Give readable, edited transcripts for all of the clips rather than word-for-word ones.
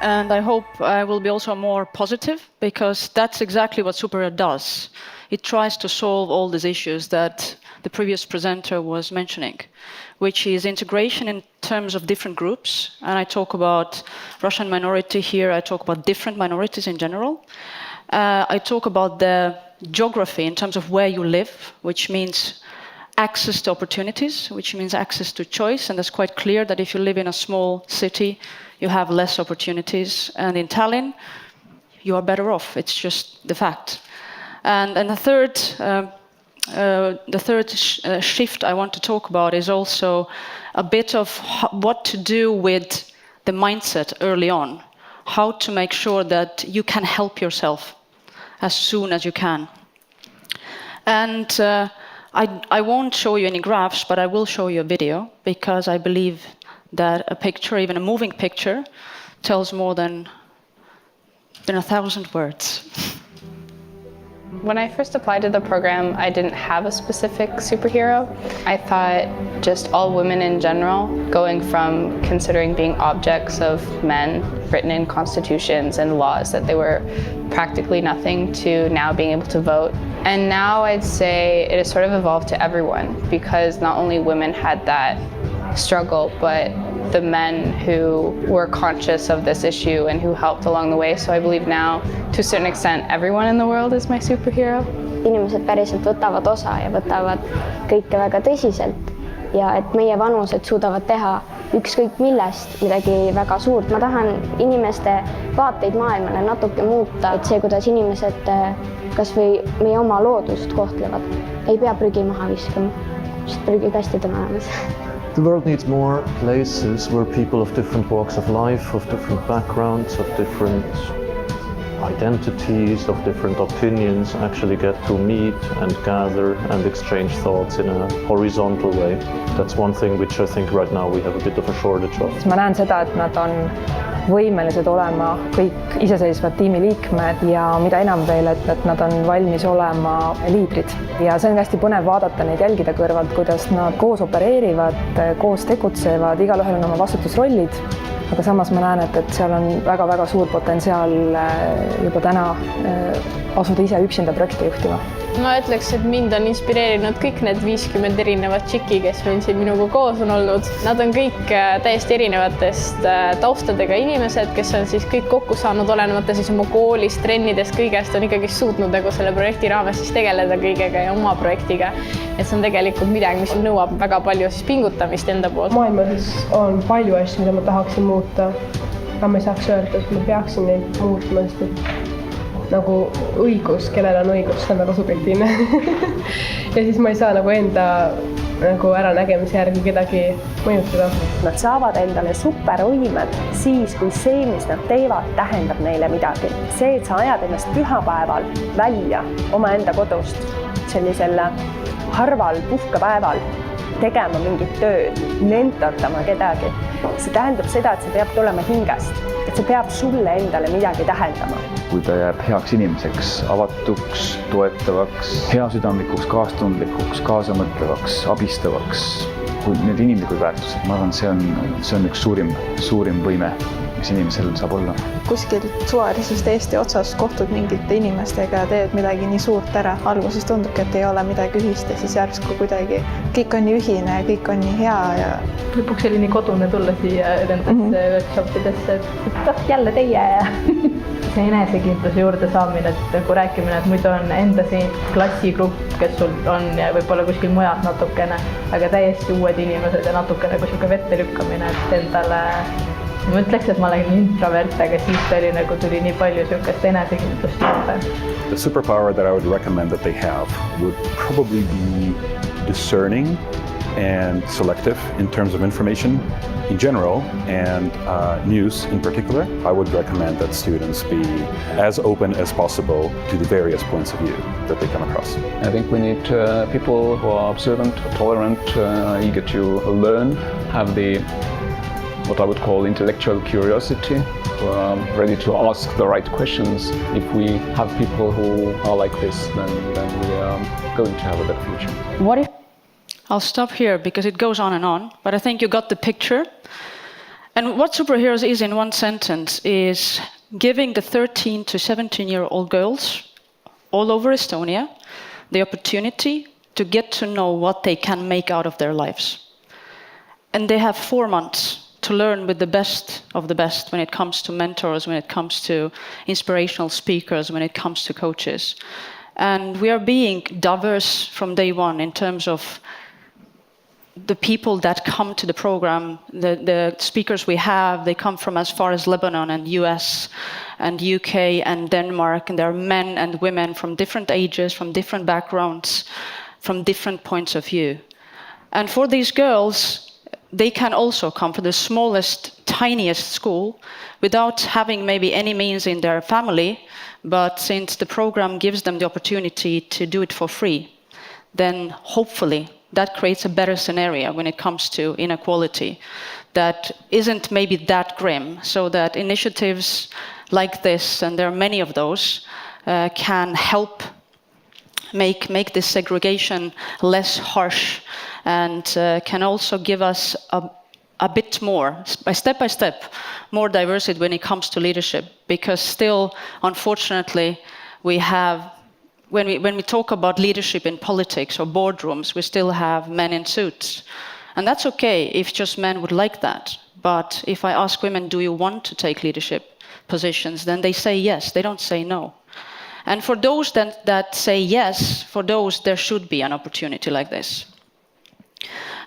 and I hope I will be also more positive, because that's exactly what superhero does. It tries to solve all these issues that the previous presenter was mentioning, which is integration in terms of different groups. And I talk about Russian minority here, I talk about different minorities in general. I talk about the geography in terms of where you live, which means access to opportunities, which means access to choice. And it's quite clear that if you live in a small city, you have less opportunities. And in Tallinn, you are better off. It's just the fact. And the third shift I want to talk about is also a bit of what to do with the mindset early on. How to make sure that you can help yourself as soon as you can. And I won't show you any graphs, but I will show you a video, because I believe that a picture, even a moving picture, tells more than 1,000 words. When I first applied to the program, I didn't have a specific superhero. I thought just all women in general, going from considering being objects of men written in constitutions and laws that they were practically nothing, to now being able to vote. And now I'd say it has sort of evolved to everyone, because not only women had that struggle, but the men who were conscious of this issue and who helped along the way. So I believe now, to a certain extent, everyone in the world is my superhero. Inimesed päriselt võtavad osa ja võtavad kõike väga tõsiselt. Ja et meie vanused suudavad teha ükskõik millest midagi väga suurt. Ma tahan inimeste vaateid maailmale natuke muuta, et see, kuidas inimesed kas või meie oma loodust kohtlevad, ei pea prügi maha viskama, sest prügikastid on olemas. The world needs more places where people of different walks of life, of different backgrounds, of different identities, of different opinions actually get to meet and gather and exchange thoughts in a horizontal way. That's one thing which I think right now we have a bit of a shortage of. Ma näen seda, et nad on võimelised olema kõik iseseisvad tiimiliikmed ja mida enam veel, et nad on valmis olema liidrid. Ja see on hästi põnev vaadata neid jälgida kõrvalt, kuidas nad koos opereerivad, koos tegutsevad, igalühel on oma vastutusrollid, aga samas ma näen, et seal on väga-väga suur potentsiaal juba täna asuda ise üksinda projekte juhtima. Ma ütleks, et mind on inspireerinud kõik need 50 erinevat tšiki, kes meil siin minuga koos on olnud. Nad on kõik täiesti erinevatest taustadega inimesed, kes on siis kõik kokku saanud, olenemata siis oma koolist, trennidest, kõigest on ikkagi suutnud selle projekti raames siis tegeleda kõigega ja oma projektiga. Et see on tegelikult midagi, mis nõuab väga palju siis pingutamist enda poolt. Maailmas on palju asju, mida ma tahaksin muuta, aga ma ei saaks öelda, et ma peaksin neid muutma, sest nagu õigus, kellel on õigus, see on väga subjektiivne. Ja siis ma ei saa nagu enda äranägemise järgi kedagi mõjutada. Nad saavad endale supervõimed siis, kui see, mis nad teevad, tähendab neile midagi. See, et sa ajad ennast pühapäeval välja omaenda kodust sellisel harval puhkepäeval tegema mingit tööd, mentordama kedagi. See tähendab seda, et see peab tulema hingest, et see peab sulle endale midagi tähendama. Kui ta jääb heaks inimeseks, avatuks, toetavaks, heasüdamlikuks, kaastundlikuks, kaasamõtlevaks, abistavaks, kui need inimlikud väärtused, ma arvan, see on üks suurim võime, mis inimesel saab olla. Kuskilt suvalisest Eesti otsast kohtud mingite inimestega ja teed midagi nii suurt ära. Alguses tundubki, et ei ole midagi ühist ja siis järsku kuidagi kõik on nii ühine ja kõik on nii hea. Ja lõpuks oli nii kodune tulla siia nendesse workshopidesse, et jälle teie. See enesekindluse juurde saamine, et kui rääkimine, et muidu on enda siin klassigrupp, kes sul on ja võib-olla kuskil mujalt natukene, aga täiesti uued inimesed ja natukene kui siuke vette lükkamine, et endale ma ütleks, et ma olen introvert, aga siis tuli nii palju siukest enesekindlust juurde. The superpower that I would recommend that they have would probably be discerning and selective in terms of information in general and news in particular. I would recommend that students be as open as possible to the various points of view that they come across. I think we need people who are observant, tolerant, eager to learn, have the what I would call intellectual curiosity, who are ready to ask the right questions. If we have people who are like this, then we are going to have a better future. What if I'll stop here because it goes on, but I think you got the picture. And what Superheroes is in one sentence is giving the 13 to 17-year-old girls all over Estonia the opportunity to get to know what they can make out of their lives. And they have 4 months to learn with the best of the best when it comes to mentors, when it comes to inspirational speakers, when it comes to coaches. And we are being diverse from day one in terms of the people that come to the program. The speakers we have, they come from as far as Lebanon and US and UK and Denmark, and there are men and women from different ages, from different backgrounds, from different points of view. And for these girls, they can also come from the smallest, tiniest school without having maybe any means in their family, but since the program gives them the opportunity to do it for free, then hopefully that creates a better scenario when it comes to inequality that isn't maybe that grim, so that initiatives like this, and there are many of those, can help make this segregation less harsh, and can also give us a bit more, step by step, more diversity when it comes to leadership. Because still, unfortunately, we have, when we talk about leadership in politics or boardrooms, we still have men in suits. And that's okay if just men would like that. But if I ask women, do you want to take leadership positions, then they say yes, they don't say no. And for those that say yes, for those there should be an opportunity like this.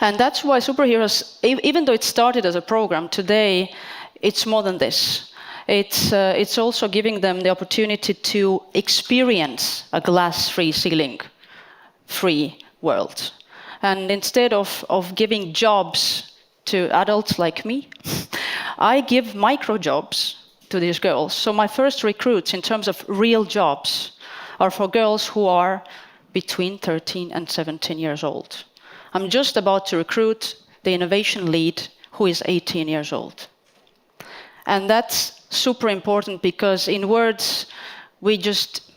And that's why Superheroes, even though it started as a program, today it's more than this. It's also giving them the opportunity to experience a glass-free, ceiling-free world. And instead of giving jobs to adults like me, I give micro jobs to these girls. So my first recruits in terms of real jobs are for girls who are between 13 and 17 years old. I'm just about to recruit the innovation lead who is 18 years old. And that's super important because in words, we just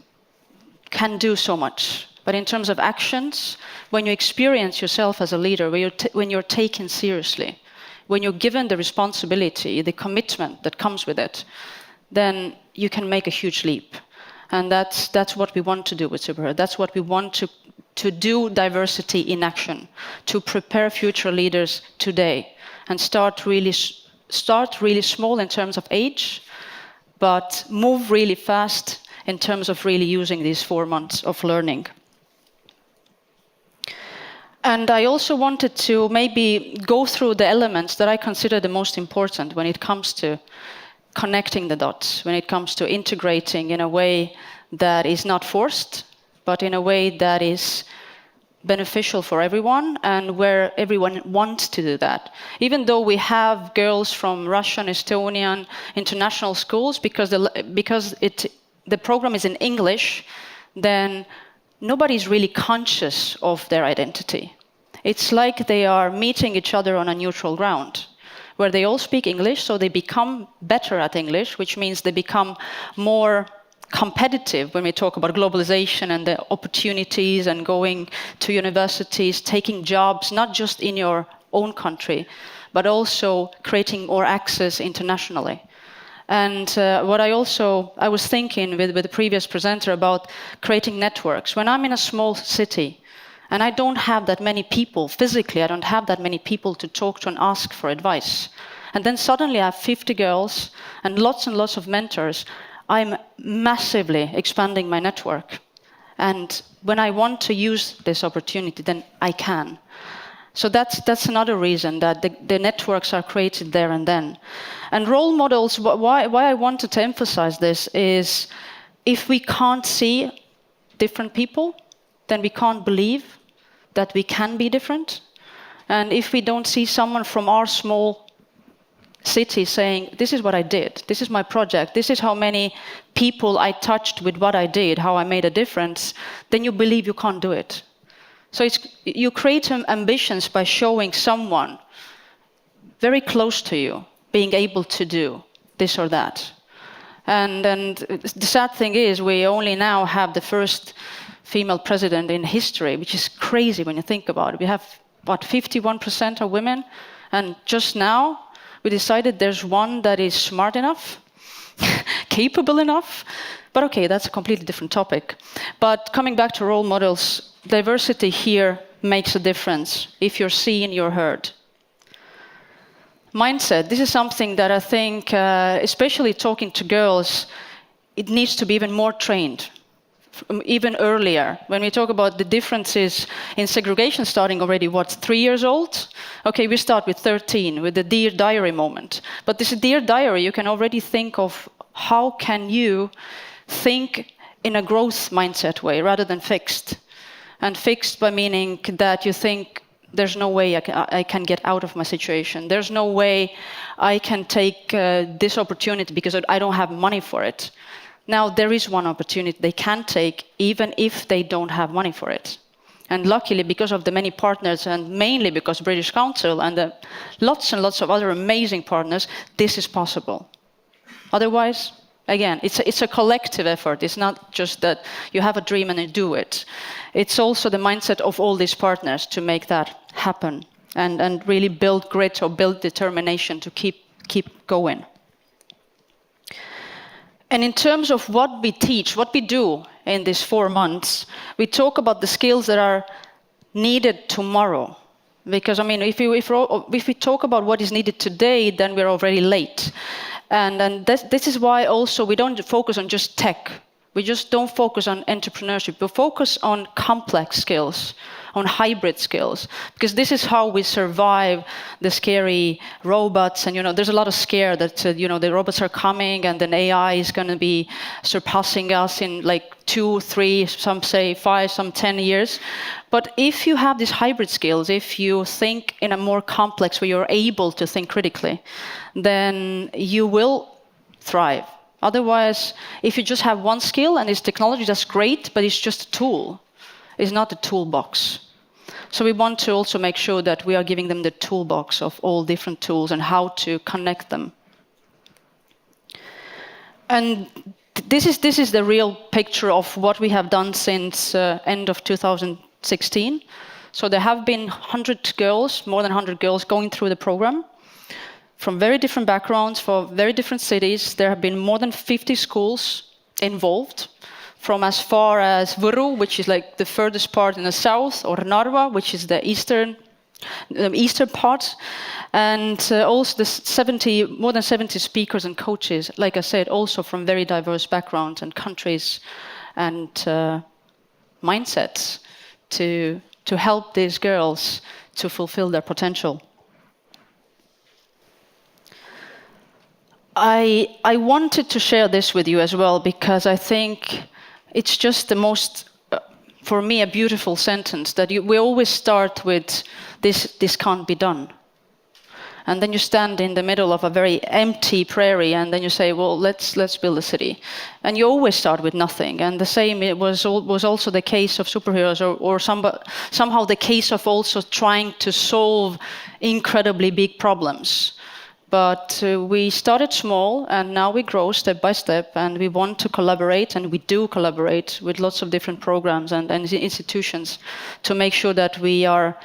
can do so much. But in terms of actions, when you experience yourself as a leader, when you're taken seriously, when you're given the responsibility, the commitment that comes with it, then you can make a huge leap. And that's what we want to do with Superheroes. That's what we want to do, diversity in action, to prepare future leaders today and start really small in terms of age, but move really fast in terms of really using these 4 months of learning. And I also wanted to maybe go through the elements that I consider the most important when it comes to connecting the dots, when it comes to integrating in a way that is not forced, but in a way that is beneficial for everyone and where everyone wants to do that. Even though we have girls from Russian, Estonian, international schools, because the program is in English, then nobody's really conscious of their identity. It's like they are meeting each other on a neutral ground, where they all speak English, so they become better at English, which means they become more competitive when we talk about globalization and the opportunities and going to universities, taking jobs, not just in your own country, but also creating more access internationally. And what I was thinking with the previous presenter about creating networks. When I'm in a small city and I don't have that many people, physically I don't have that many people to talk to and ask for advice, and then suddenly I have 50 girls and lots of mentors, I'm massively expanding my network. And when I want to use this opportunity, then I can. So that's another reason that the networks are created there and then. And role models, why I wanted to emphasize this is if we can't see different people, then we can't believe that we can be different. And if we don't see someone from our small city saying, this is what I did, this is my project, this is how many people I touched with what I did, how I made a difference, then you believe you can't do it. So you create ambitions by showing someone very close to you being able to do this or that. And the sad thing is we only now have the first female president in history, which is crazy when you think about it. We have, 51% are women? And just now We decided there's one that is smart enough, capable enough, but okay, that's a completely different topic. But coming back to role models, diversity here makes a difference. If you're seen, you're heard. Mindset, this is something that I think, especially talking to girls, it needs to be even more trained, even earlier. When we talk about the differences in segregation starting already, 3 years old? Okay, we start with 13, with the Dear Diary moment. But this Dear Diary, you can already think of how can you think in a growth mindset way rather than fixed. And fixed by meaning that you think, there's no way I can get out of my situation. There's no way I can take this opportunity because I don't have money for it. Now, there is one opportunity they can take even if they don't have money for it. And luckily, because of the many partners, and mainly because British Council and lots and lots of other amazing partners, this is possible. Otherwise, again, it's a collective effort. It's not just that you have a dream and you do it. It's also the mindset of all these partners to make that happen and really build grit or build determination to keep going. And in terms of what we teach, what we do in these 4 months, we talk about the skills that are needed tomorrow. Because, I mean, if we talk about what is needed today, then we're already late. And this is why also we don't focus on just tech. We just don't focus on entrepreneurship. We focus on complex skills, on hybrid skills, because this is how we survive the scary robots. And, there's a lot of scare that, the robots are coming and then AI is going to be surpassing us in like 2, 3, some say 5, some 10 years. But if you have these hybrid skills, if you think in a more complex way, you're able to think critically, then you will thrive. Otherwise, if you just have one skill and it's technology, that's great, but it's just a tool. It's not a toolbox. So we want to also make sure that we are giving them the toolbox of all different tools and how to connect them. And this is the real picture of what we have done since end of 2016. So there have been 100 girls, more than 100 girls going through the program, from very different backgrounds, from very different cities. There have been more than 50 schools involved, from as far as Võru, which is like the furthest part in the south, or Narva, which is the eastern part, and also more than 70 speakers and coaches, like I said, also from very diverse backgrounds and countries and mindsets to help these girls to fulfill their potential. I wanted to share this with you as well because I think it's just the most, for me, a beautiful sentence that we always start with this can't be done. And then you stand in the middle of a very empty prairie and then you say, well, let's build a city. And you always start with nothing. And the same it was also the case of superheroes or somehow the case of also trying to solve incredibly big problems. But we started small and now we grow step by step and we want to collaborate and we do collaborate with lots of different programs and institutions to make sure that we are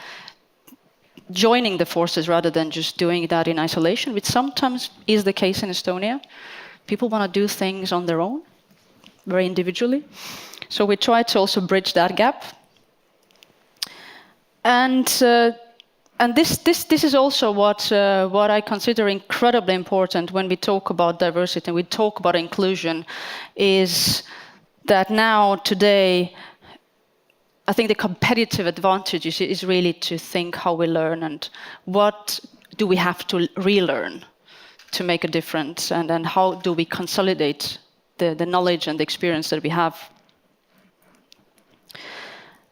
joining the forces rather than just doing that in isolation, which sometimes is the case in Estonia. People want to do things on their own, very individually. So we try to also bridge that gap. And this is also what I consider incredibly important when we talk about diversity and we talk about inclusion, is that now, today, I think the competitive advantage is really to think how we learn and what do we have to relearn to make a difference, and how do we consolidate the knowledge and the experience that we have.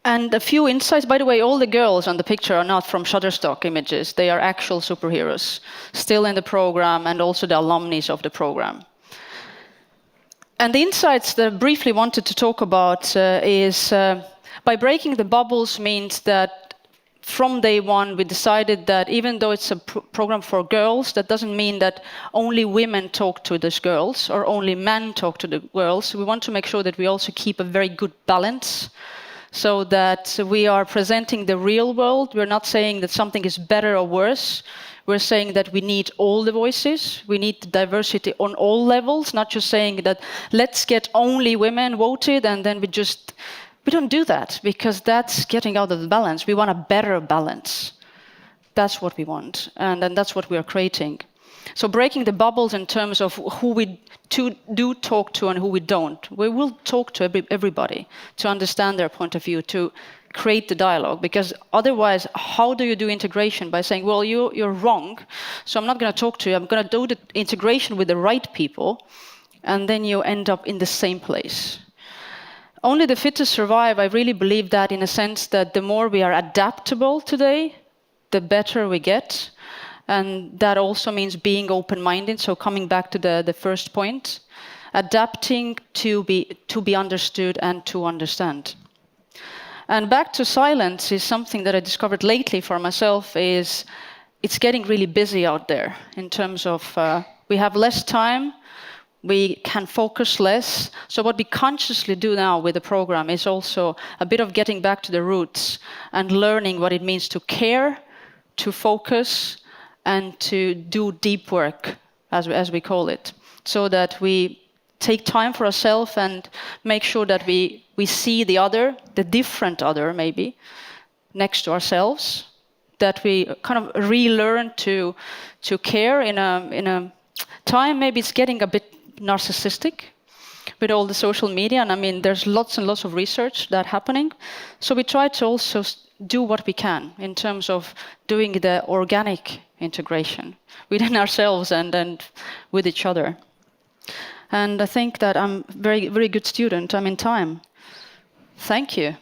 And a few insights. By the way, all the girls on the picture are not from Shutterstock images. They are actual superheroes, still in the program, and also the alumni of the program. And the insights that I briefly wanted to talk about is by breaking the bubbles means that from day one we decided that even though it's a program for girls, that doesn't mean that only women talk to these girls or only men talk to the girls. We want to make sure that we also keep a very good balance, so that we are presenting the real world. We're not saying that something is better or worse. We're saying that we need all the voices, we need diversity on all levels, not just saying that let's get only women voted and then we don't do that, because that's getting out of the balance. We want a better balance. That's what we want, and that's what we are creating. So breaking the bubbles in terms of who we do talk to and who we don't. We will talk to everybody to understand their point of view, to create the dialogue, because otherwise, how do you do integration? By saying, well, you're wrong, so I'm not going to talk to you, I'm going to do the integration with the right people, and then you end up in the same place. Only the fittest survive. I really believe that, in a sense that the more we are adaptable today, the better we get. And that also means being open-minded. So coming back to the first point, adapting to be understood and to understand. And back to silence is something that I discovered lately for myself. Is it's getting really busy out there in terms of we have less time, we can focus less. So what we consciously do now with the program is also a bit of getting back to the roots and learning what it means to care, to focus, and to do deep work, as we call it, so that we take time for ourselves and make sure that we see the other, the different other maybe, next to ourselves, that we kind of relearn to care in a time. Maybe it's getting a bit narcissistic with all the social media, and I mean there's lots and lots of research that happening. So we try to also do what we can in terms of doing the organic integration within ourselves and with each other. And I think that I'm very, very good student. I'm in time. Thank you.